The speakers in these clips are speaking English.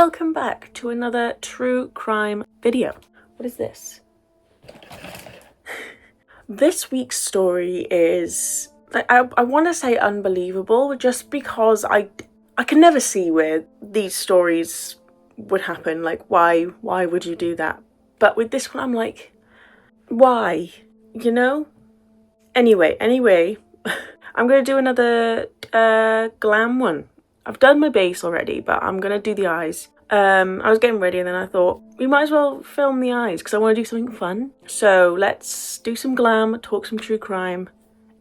Welcome back to another true crime video. What is this? This week's story is, I want to say unbelievable, just because I can never see where these stories would happen. Like, why would you do that? But with this one, I'm like, why? You know? Anyway, I'm going to do another glam one. I've done my base already, but I'm going to do the eyes. I was getting ready and then I thought, we might as well film the eyes because I want to do something fun. So let's do some glam, talk some true crime.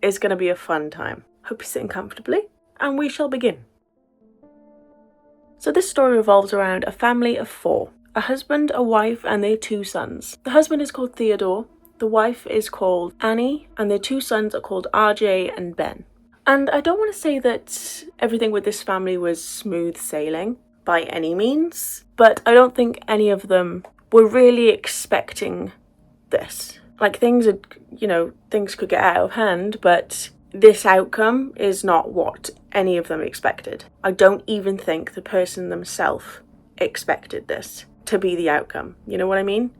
It's going to be a fun time. Hope you're sitting comfortably and we shall begin. So this story revolves around a family of 4. A husband, a wife and their 2 sons. The husband is called Theodore, the wife is called Annie, and their 2 sons are called RJ and Ben. And I don't want to say that everything with this family was smooth sailing by any means, but I don't think any of them were really expecting this. Like, things could get out of hand, but this outcome is not what any of them expected. I don't even think the person themselves expected this to be the outcome. You know what I mean?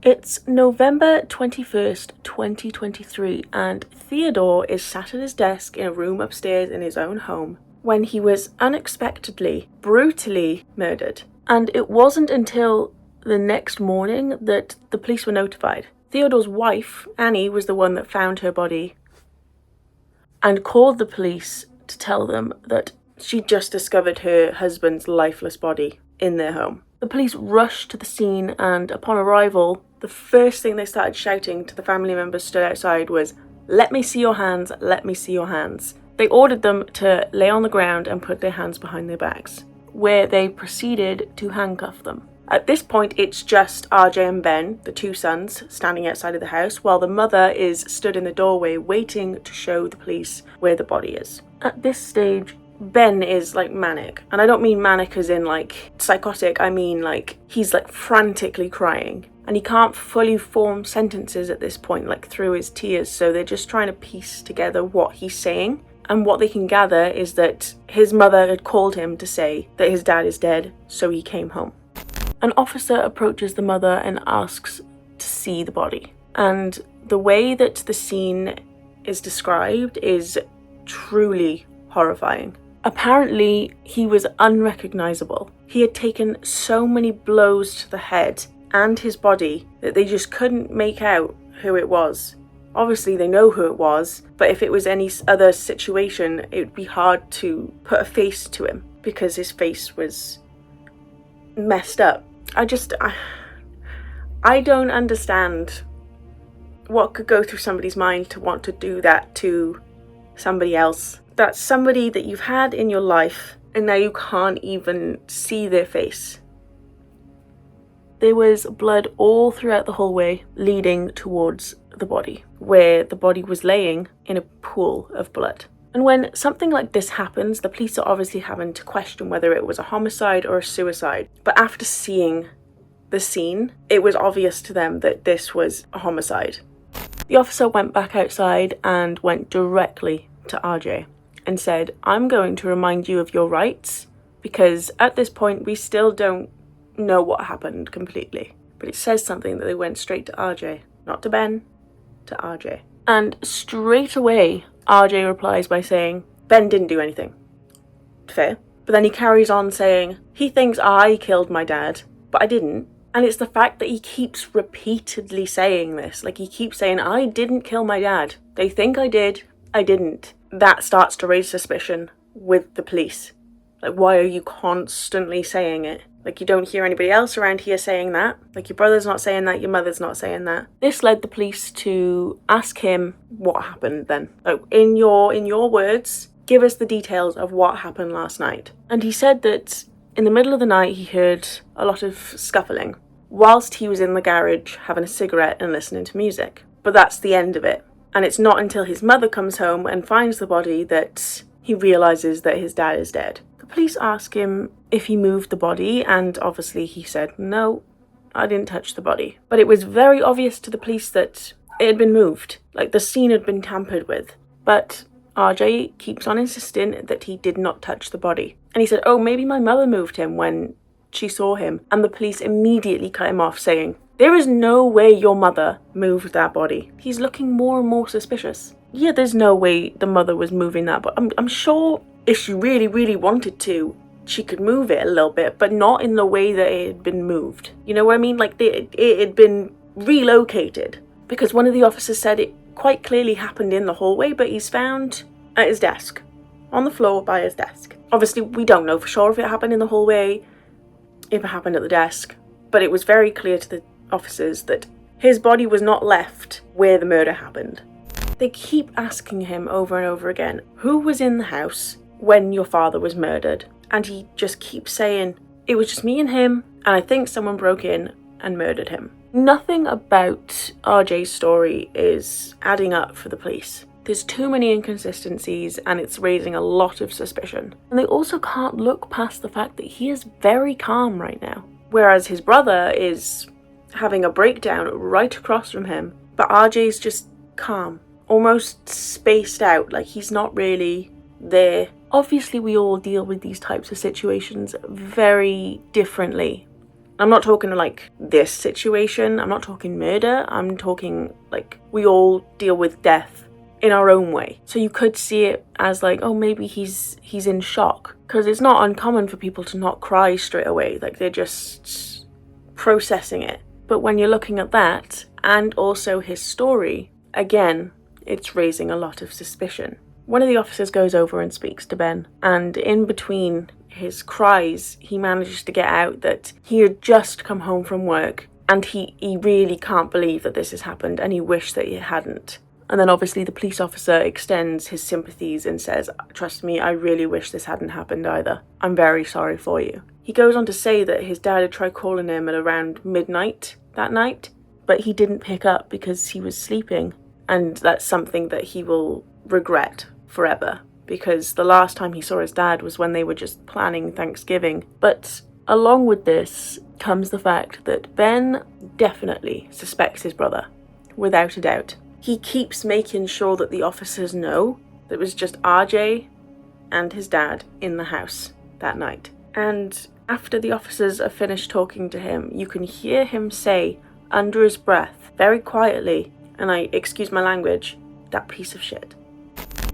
It's November 21st, 2023, and Theodore is sat at his desk in a room upstairs in his own home when he was unexpectedly, brutally murdered. And it wasn't until the next morning that the police were notified. Theodore's wife, Annie, was the one that found her body and called the police to tell them that she just discovered her husband's lifeless body in their home. The police rushed to the scene, and upon arrival, the first thing they started shouting to the family members stood outside was, "Let me see your hands, let me see your hands." They ordered them to lay on the ground and put their hands behind their backs, where they proceeded to handcuff them. At this point, it's just RJ and Ben, the 2 sons, standing outside of the house, while the mother is stood in the doorway waiting to show the police where the body is. At this stage, Ben is like manic, and I don't mean manic as in like psychotic, I mean like he's like frantically crying, and he can't fully form sentences at this point, like through his tears, so they're just trying to piece together what he's saying, and what they can gather is that his mother had called him to say that his dad is dead, so he came home. An officer approaches the mother and asks to see the body, and the way that the scene is described is truly horrifying. Apparently, he was unrecognizable. He had taken so many blows to the head and his body that they just couldn't make out who it was. Obviously, they know who it was, but if it was any other situation, it would be hard to put a face to him because his face was messed up. I don't understand what could go through somebody's mind to want to do that to somebody else. That's somebody that you've had in your life, and now you can't even see their face. There was blood all throughout the hallway leading towards the body, where the body was laying in a pool of blood. And when something like this happens, the police are obviously having to question whether it was a homicide or a suicide. But after seeing the scene, it was obvious to them that this was a homicide. The officer went back outside and went directly to RJ and said, "I'm going to remind you of your rights, because at this point we still don't know what happened completely." But it says something that they went straight to RJ, not to Ben, to RJ. And straight away, RJ replies by saying, "Ben didn't do anything." Fair. But then he carries on saying, "He thinks I killed my dad, but I didn't." And it's the fact that he keeps repeatedly saying this. Like, he keeps saying, "I didn't kill my dad. They think I did. I didn't." That starts to raise suspicion with the police. Like, why are you constantly saying it? Like, you don't hear anybody else around here saying that. Like, your brother's not saying that, your mother's not saying that. This led the police to ask him what happened then. Like, in your words, give us the details of what happened last night. And he said that in the middle of the night he heard a lot of scuffling whilst he was in the garage having a cigarette and listening to music. But that's the end of it. And it's not until his mother comes home and finds the body that he realises that his dad is dead. The police ask him if he moved the body, and obviously he said, "No, I didn't touch the body." But it was very obvious to the police that it had been moved, like the scene had been tampered with. But RJ keeps on insisting that he did not touch the body. And he said, "Oh, maybe my mother moved him when she saw him, and the police immediately cut him off, saying, "There is no way your mother moved that body." He's looking more and more suspicious. Yeah, there's no way the mother was moving that, but I'm sure if she really, really wanted to, she could move it a little bit, but not in the way that it had been moved. You know what I mean? Like, it had been relocated. Because one of the officers said it quite clearly happened in the hallway, but he's found at his desk, on the floor by his desk. Obviously, we don't know for sure if it happened in the hallway, if it happened at the desk, but it was very clear to the officers that his body was not left where the murder happened. They keep asking him over and over again, who was in the house when your father was murdered? And he just keeps saying, it was just me and him, and I think someone broke in and murdered him. Nothing about RJ's story is adding up for the police. There's too many inconsistencies, and it's raising a lot of suspicion. And they also can't look past the fact that he is very calm right now, whereas his brother is having a breakdown right across from him. But RJ's just calm, almost spaced out, like he's not really there. Obviously, we all deal with these types of situations very differently. I'm not talking like this situation, I'm not talking murder, I'm talking like we all deal with death in our own way. So you could see it as like, oh, maybe he's in shock, because it's not uncommon for people to not cry straight away, like they're just processing it. But when you're looking at that and also his story, again, it's raising a lot of suspicion. One of the officers goes over and speaks to Ben, and in between his cries, he manages to get out that he had just come home from work, and he really can't believe that this has happened, and he wished that it hadn't. And then obviously the police officer extends his sympathies and says, trust me, I really wish this hadn't happened either. I'm very sorry for you. He goes on to say that his dad had tried calling him at around midnight that night, but he didn't pick up because he was sleeping, and that's something that he will regret forever, because the last time he saw his dad was when they were just planning Thanksgiving. But along with this comes the fact that Ben definitely suspects his brother, without a doubt. He keeps making sure that the officers know that it was just RJ and his dad in the house that night. And after the officers are finished talking to him, you can hear him say under his breath, very quietly, and I excuse my language, that piece of shit.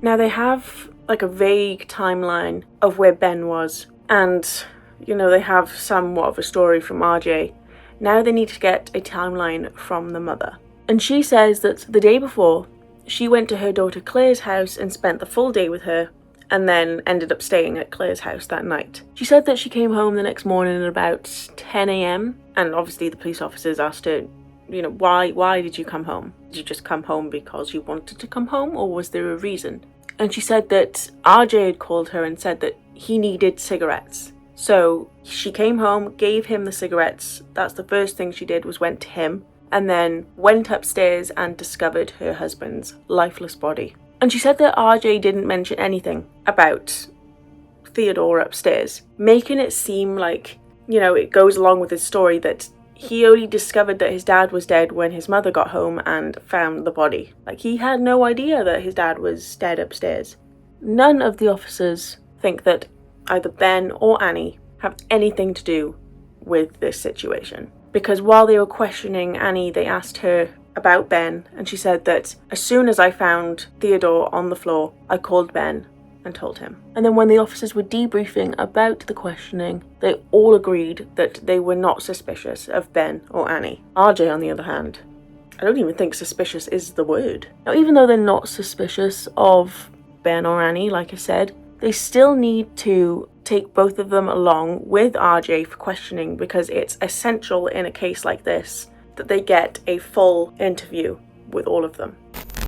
Now they have like a vague timeline of where Ben was, and you know, they have somewhat of a story from RJ. Now they need to get a timeline from the mother. And she says that the day before, she went to her daughter Claire's house and spent the full day with her, and then ended up staying at Claire's house that night. She said that she came home the next morning at about 10 a.m. and obviously the police officers asked her, you know, why did you come home? Did you just come home because you wanted to come home, or was there a reason? And she said that RJ had called her and said that he needed cigarettes. So she came home, gave him the cigarettes. That's the first thing she did, was went to him, and then went upstairs and discovered her husband's lifeless body. And she said that RJ didn't mention anything about Theodore upstairs, making it seem like, you know, it goes along with his story that he only discovered that his dad was dead when his mother got home and found the body. Like, he had no idea that his dad was dead upstairs. None of the officers think that either Ben or Annie have anything to do with this situation. Because while they were questioning Annie, they asked her about Ben, and she said that as soon as I found Theodore on the floor, I called Ben and told him. And then when the officers were debriefing about the questioning, they all agreed that they were not suspicious of Ben or Annie. RJ, on the other hand, I don't even think suspicious is the word. Now, even though they're not suspicious of Ben or Annie, like I said, they still need to take both of them along with RJ for questioning, because it's essential in a case like this that they get a full interview with all of them.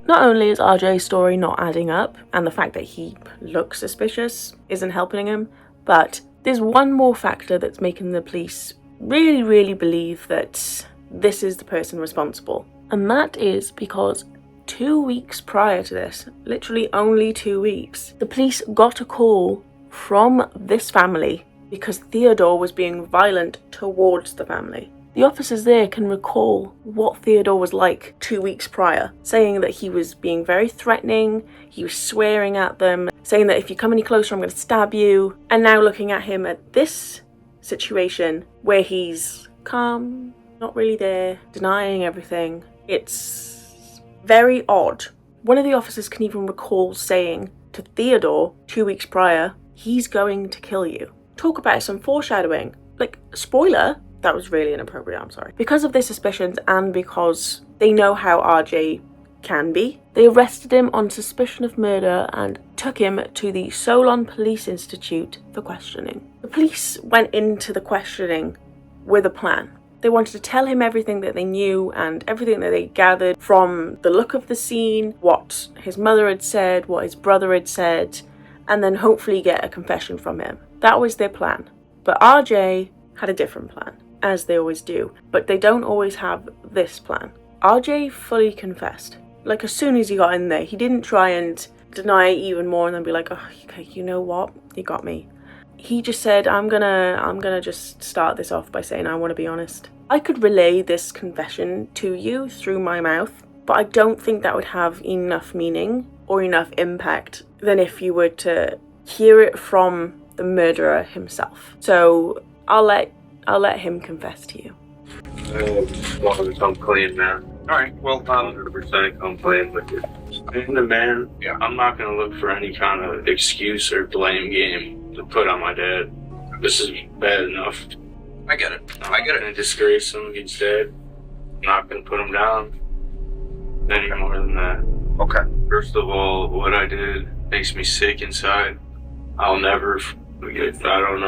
Not only is RJ's story not adding up, and the fact that he looks suspicious isn't helping him, but there's one more factor that's making the police really believe that this is the person responsible. And that is because 2 weeks prior to this, literally only 2 weeks, the police got a call from this family because Theodore was being violent towards the family. The officers there can recall what Theodore was like 2 weeks prior, saying that he was being very threatening, he was swearing at them, saying that if you come any closer I'm going to stab you. And now looking at him at this situation where he's calm, not really there, denying everything. It's very odd. One of the officers can even recall saying to Theodore 2 weeks prior, he's going to kill you. Talk about some foreshadowing. Like, spoiler, that was really inappropriate, I'm sorry. Because of their suspicions and because they know how RJ can be, they arrested him on suspicion of murder and took him to the Solon Police Institute for questioning. The police went into the questioning with a plan. They wanted to tell him everything that they knew and everything that they gathered from the look of the scene, what his mother had said, what his brother had said, and then hopefully get a confession from him. That was their plan. But RJ had a different plan, as they always do, but they don't always have this plan. RJ fully confessed. Like, as soon as he got in there, he didn't try and deny it even more and then be like, oh, okay, you know what, you got me. He just said, I'm gonna just start this off by saying I want to be honest. I could relay this confession to you through my mouth, but I don't think that would have enough meaning or enough impact than if you were to hear it from the murderer himself. So I'll let him confess to you. I wanted to come clean, man. Alright, well, 100% come clean with you. And the man, yeah. I'm not gonna look for any kind of excuse or blame game to put on my dad. This is bad enough. I get it. I'm not gonna disgrace him. He's dead. I'm not gonna put him down any more than that. Okay. First of all, what I did makes me sick inside. I'll never forget. I don't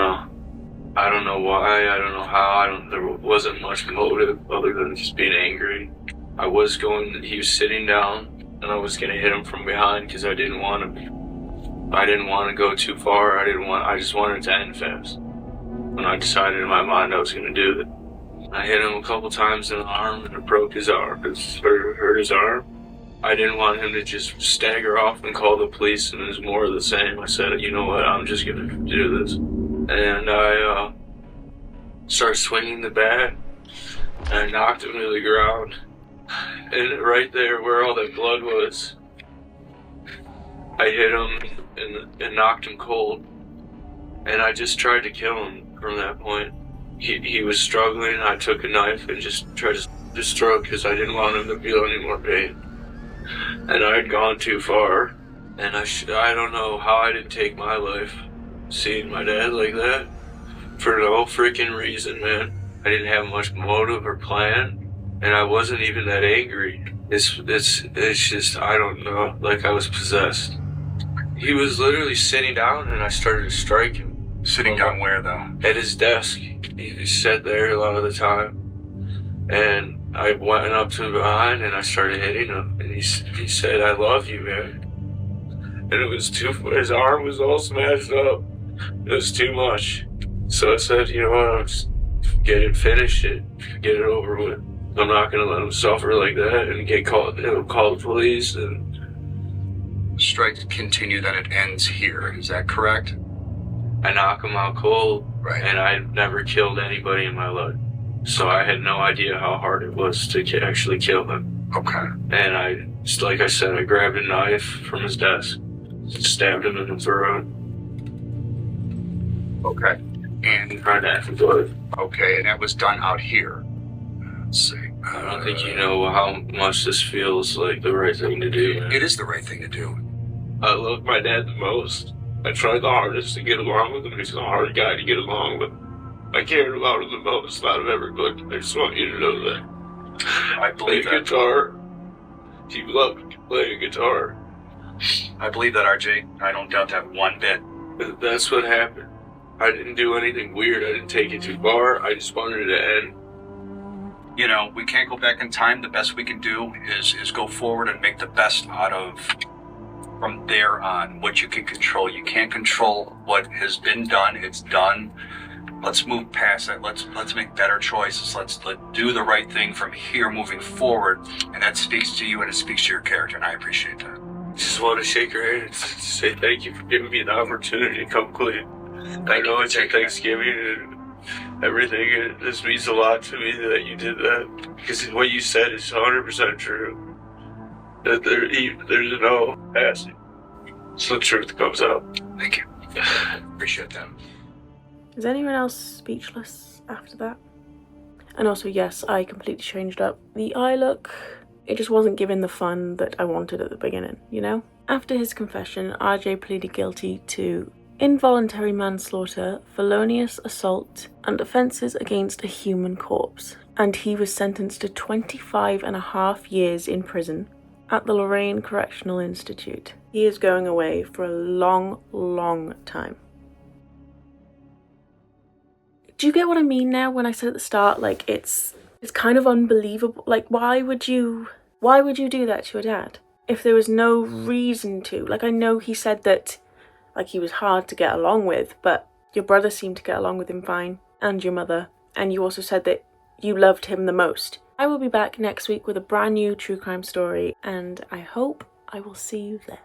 know why. I don't know how. There wasn't much motive other than just being angry. He was sitting down, and I was gonna hit him from behind because I didn't want to go too far. I just wanted it to end fast. When I decided in my mind I was gonna do it, I hit him a couple times in the arm and it broke his arm. It hurt his arm. I didn't want him to just stagger off and call the police, and it was more of the same. I said, you know what, I'm just gonna do this. And I started swinging the bat, and I knocked him to the ground. And right there where all that blood was, I hit him and knocked him cold. And I just tried to kill him from that point. He was struggling. I took a knife and just tried to his throat because I didn't want him to feel any more pain. And I had gone too far. And I don't know how I didn't take my life seeing my dad like that. For no freaking reason, man. I didn't have much motive or plan. And I wasn't even that angry. It's just, I don't know, like I was possessed. He was literally sitting down and I started to strike him. Sitting down where, though? At his desk. He sat there a lot of the time. And I went up to behind and I started hitting him. And he said, I love you, man. And it was his arm was all smashed up. It was too much. So I said, you know what, I'll just finish it, get it over with. I'm not gonna let him suffer like that and call the police. And strikes continue, then it ends here. Is that correct? I knock him out cold, right? And I never killed anybody in my life, so I had no idea how hard it was to actually kill him. Okay. And like I said, I grabbed a knife from his desk, stabbed him in the throat. Okay. And tried to have blood. Okay, and that was done out here. Let's see. I don't think you know how much this feels like the right thing to do. Man. It is the right thing to do. I love my dad the most. I tried the hardest to get along with him. He's a hard guy to get along with. I cared about him the most out of everybody. I just want you to know that. I believe that. Guitar. He loved playing guitar. I believe that, RJ. I don't doubt that one bit. That's what happened. I didn't do anything weird. I didn't take it too far. I just wanted it to end. You know, we can't go back in time. The best we can do is go forward and make the best out of, from there on, what you can control. You can't control what has been done. It's done. Let's move past it. Let's make better choices. Let's do the right thing from here moving forward. And that speaks to you and it speaks to your character, and I appreciate that. Just want to shake your hand and say thank you for giving me the opportunity to come clean. I know it's your Thanksgiving and everything. This means a lot to me that you did that, because what you said is 100% true. That there's no passing, so the truth comes out. Thank you. Appreciate that. Is anyone else speechless after that? And also, yes, I completely changed up the eye look. It just wasn't giving the fun that I wanted at the beginning, you know? After his confession, RJ pleaded guilty to involuntary manslaughter, felonious assault, and offences against a human corpse. And he was sentenced to 25.5 years in prison at the Lorraine Correctional Institute. He is going away for a long, long time. Do you get what I mean now when I said at the start, like, it's kind of unbelievable? Like, why would you do that to your dad if there was no reason to? Like, I know he said that, like, he was hard to get along with, but your brother seemed to get along with him fine, and your mother, and you also said that you loved him the most. I will be back next week with a brand new true crime story, and I hope I will see you there.